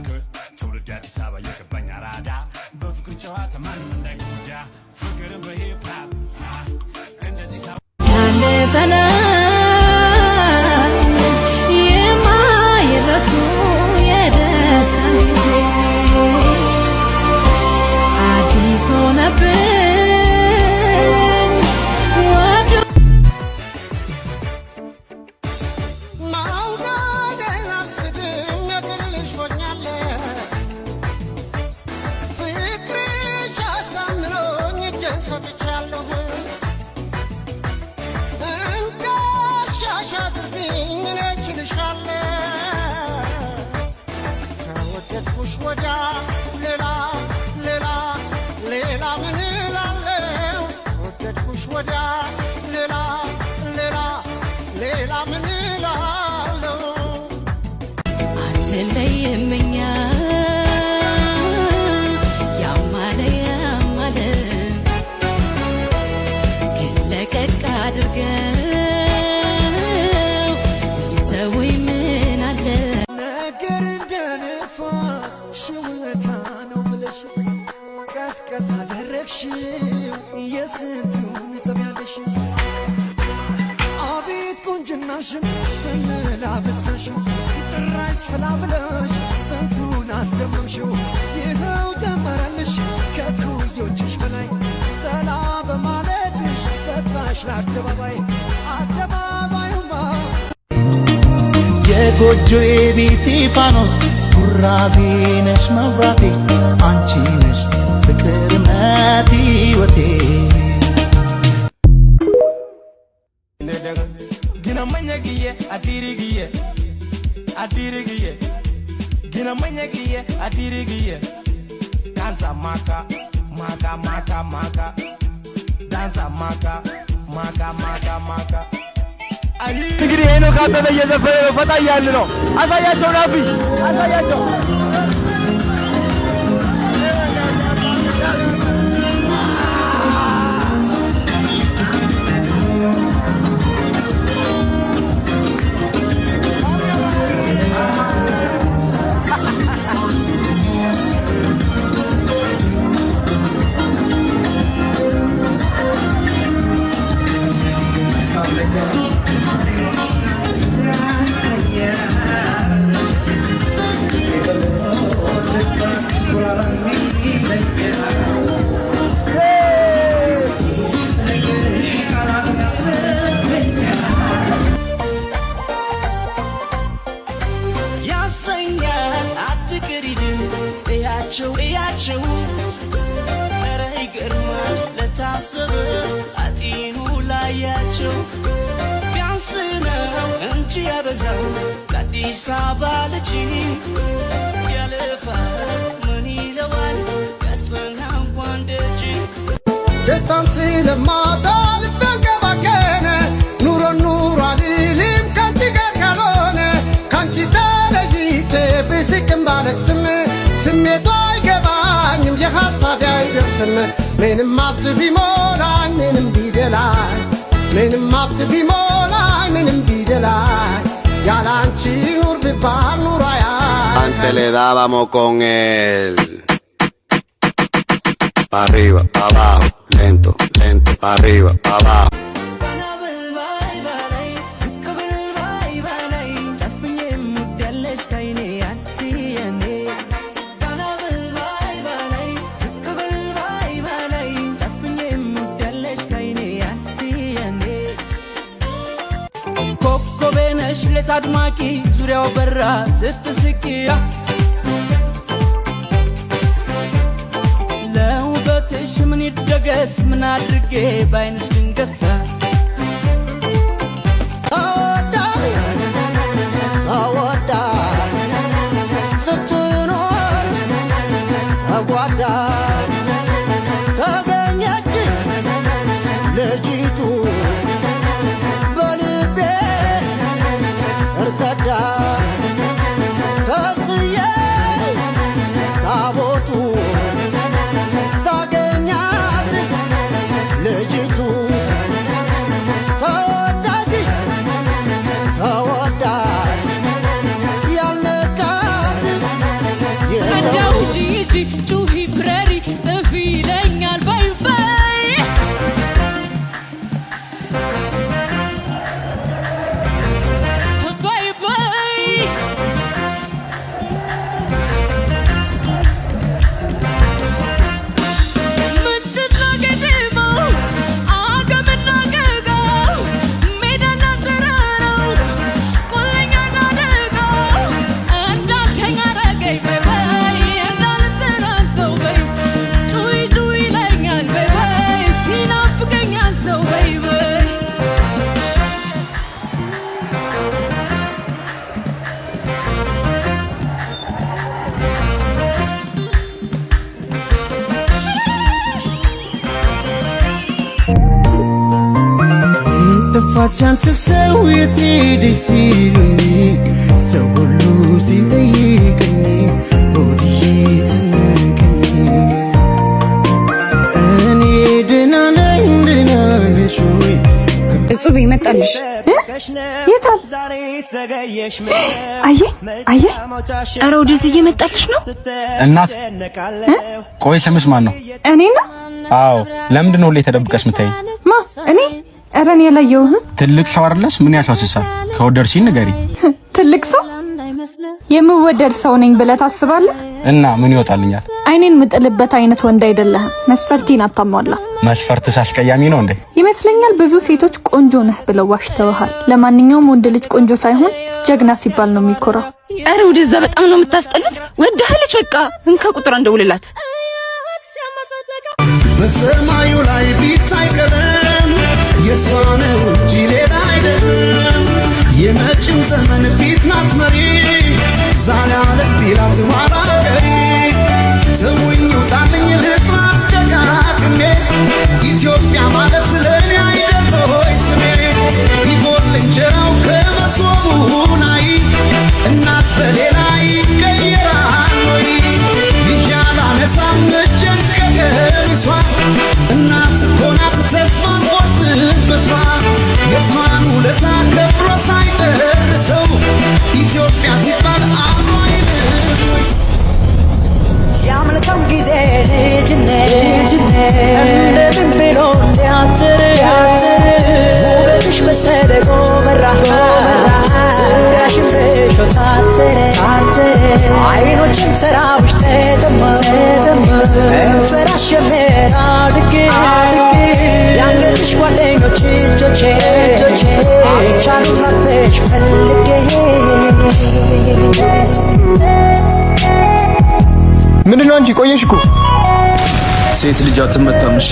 good ትውልድ አዲስ አበባ የገባኝ አራዳ በፍቅር ጨዋታ ማንም እንዳይጎዳ ፍቅርን በሂፕ ሆፕ እንደዚህ ሳለ የማይረሱ የደስታ ጊዜ አዲስ ሆነብን ለየመኛ ያማለ ግን ለቀቅ አድርገው ይዘውኝ ምን አለ ነገር እንደ ነፋስ ሽውታ ነው ብለሽ ቀስቀስ አደረግሽው የስንቱን ጸብያለሽ አቤት ቁንጅናሽን ስንላበሰሽው ጭራሽ ሰላምለሽ ስንቱን አስደመምሽው ይኸው ጀመረልሽ ከኩዮችሽ በላይ ሰላም በማለትሽ በቃሽ ለአደባባይ አደባባዩማ የጎጆዬ ቤቴ ፋኖስ ኩራዜ ነሽ መብራቴ አንቺ ነሽ ፍቅር እምነት ሕይወቴ ginamanyagiyye adirigiyye ginamanyagiyye adirigiyye danza maka danza maka እንግዲህ ሄኖክ አበበ እየዘፈነ ነው ፈታ እያልን ነው አሳያቸው ናቢ አሳያቸው እያቸው ኧረ ይገርማል ለታሰበ አጢኑ ላያቸው ቢያንስ ነው እንጂ ያበዛው ለአዲስ አበባ ልጅ ያለ ፋስ ምን ይለዋል ያስጠና እንኳን ደጅ ደስታን ስለማጣ ልቤን ከባከነ ኑሮ አልልም ካንቺ ጋር ካልሆነ ካንቺ ተለይቼ ብስቅም ባለቅስም ስሜቷ አይገባኝም የሐሳቤ አይደርስም ምንም ሀብት ቢሞላኝ ምንም ቢደላኝ ምንም ሀብት ቢሞላኝ ምንም ቢደላኝ ያላንቺ ኑር ብባል ኑሮ Antes le dábamos con él pa' arriba, pa' abajo, lento, lento, pa' arriba, pa' abajo. አድማቂ ዙሪያው በራ ስትስቂ ለውበትሽ ምን ይደገስ ምን አድርጌ ባይንሽ ልንገሳ ተወዳ ስትኖር ተጓዳ ተገኘች ልጅቱ ሰዳ ተስዬ ታቦቱ ሳገኛት ልጅቱ ተወዳጅ ተወዳጅ ያልነካት ሂጂ ጩሂ ብረሪ ጥፊ ይለኛል በይ በይ በይ በይ ምንጭና ቄጤማው አገምና ገጋው ሜዳና ተራራው ቆለኛና ደጋው እንዳልተኛ አረገኝ በይ በይ እንዳልተናሰው በይ ጩይ ጩይ ይለኛል በይ በይ ሲናፍቀኝ ሰው በይ በይ ጠፋች አንተ ሰው የት ሄደሽ ሲሉኝ ሰው ሁሉ ሲጠይቀኝ ሆድዬ ጨነቀኝ እኔ ደህና ነኝ ደህና ነሽ ወይ እጹብ ይመጣልሽ የታል አየ ኧረ ወደዚህ እየመጣልሽ ነው እናት ቆይ ስምሽ ማን ነው እኔ ነው አዎ ለምንድን ነው ተደብቀሽ የምታይኝ ማ እኔ ኧረ እኔ ያላየሁህም ትልቅ ሰው አይደለሽ ምን ያሳስሳል ከወደድሽኝ ንገሪ ትልቅ ሰው የምወደድ ሰው ነኝ ብለህ ታስባለህ እና ምን ይወጣልኛል አይኔን ምጥልበት አይነት ወንድ አይደለህም መስፈርቴን አታሟላ መስፈርትሽ አስቀያሚ ነው እንዴ ይመስለኛል ብዙ ሴቶች ቆንጆ ነህ ብለው ዋሽተውሃል ለማንኛውም ወንድ ልጅ ቆንጆ ሳይሆን ጀግና ሲባል ነው የሚኮራው ኧረ ወደዛ በጣም ነው የምታስጠሉት ወደሃለች በቃ እንካ ቁጥር እንደውልላት በሰማዩ ላይ ቢታይ ቀለም የሷ ነው እንጂ ሌላ አይደለም የመጪው ዘመን ፊት ናት መሪ ዛሬ ዓለም ቢላት ኋላ ቀሪ ተውኝ ውጣልኝ ልጥራ ደጋግሜ ኢትዮጵያ ማለት ለእኔ አይደል ሆይ ስሜ ቢጎል እንጀራው ከመሶቡ ላይ እናት በሌላ ይቀየራል ወይ ልጅ አላነሳም እጄን ከቀሚሷ እናት እኮ ናት ተስፋን ቆርጥበሷ የሷን ውለታ ከፍሎ ሳይጨርሰው ኢትዮጵያ ሲባል አብሮ አይልም ያምልከው ጊዜ ልጅነት እንደምን ብሎ ሊያትር ውበትሽ መሰለ ጎመራ ዙሪያሽን በሾ ታተረ አይኖችን ሰራዊሽ ተጠማ እንፈራሽ ጀመር አድጌ ያንገትሽ ጓደኞች እጆቼ አልቻሉን አልፈሽ ፈልጌ ምንድነው አንቺ ቆየሽ እኮ ሴት ልጅ አትመታም እሺ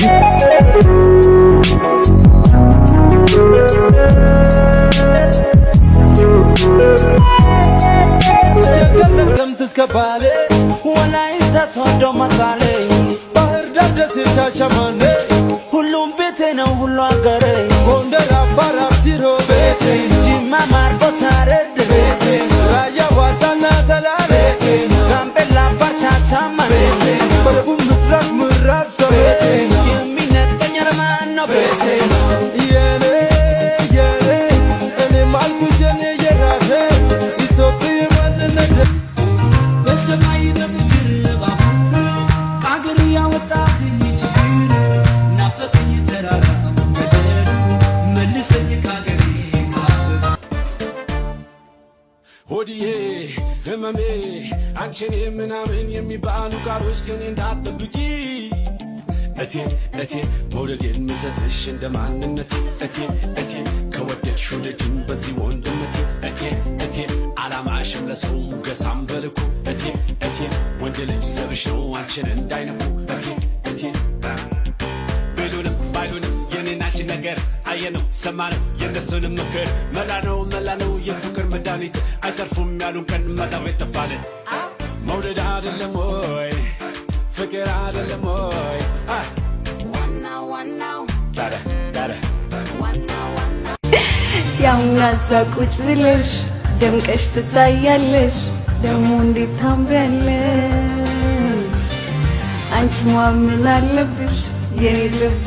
እስከባሌ ወላይታ ሶዶ መቀሌ ባህር ዳር ደሴት ሻሸመኔ ሁሉም ቤቴ ነው ሁሉ አገሬ ጎንደር አፋር አርሲሮ ቤቴ ጅማ ማርቆስ ሐረር ቤቴ ራያ ዋሳና ሰላሌ ጋምቤላ አፋር ሻሸመኔ በደቡብ ምስራቅ ምዕራብ ሰሜን የሚነጥቀኝ ማን ነው ቤቴ የኔ እኔ ማልኩት የኔ የራሴ ኢትዮጵያ ማንነት በሰማይ በምድር ባቡር ከአገር ያወጣኝ ችግር ናፈቀኝ ተራራ ገደሉ መልሰኝ ከአገሬ ሆዲዬ ህመሜ አንቺን ምናምን የሚባሉ ቃሎች ግን እንዳትጠብቂ እቴ መውደዴን ምሰጥሽ እንደ ማንነት እቴ ከወደድሽው ልጅም በዚህ ወንድነቴ እቴ አላማሽም ለሰው ገሳም በልኩ እቴ ወንድ ልጅ ዘብሽ ነው አንቺን እንዳይነኩ እቴ ቢሉንም ባይሉንም የኔና አንቺ ነገር አየነው ሰማነው የእነሱንም ምክር መላ ነው የፍቅር መድኃኒት አይተርፉም ያሉን ቀን መጣው የተፋለት መውደድ አይደለም ወይ ፍቅር አይደለም ወይ ያውናዛ ቁጭ ብለሽ ደምቀሽ ትታያለሽ ደግሞ እንዴት ታምሪያለሽ አንቺ ማምን አለብሽ የኔ ልብ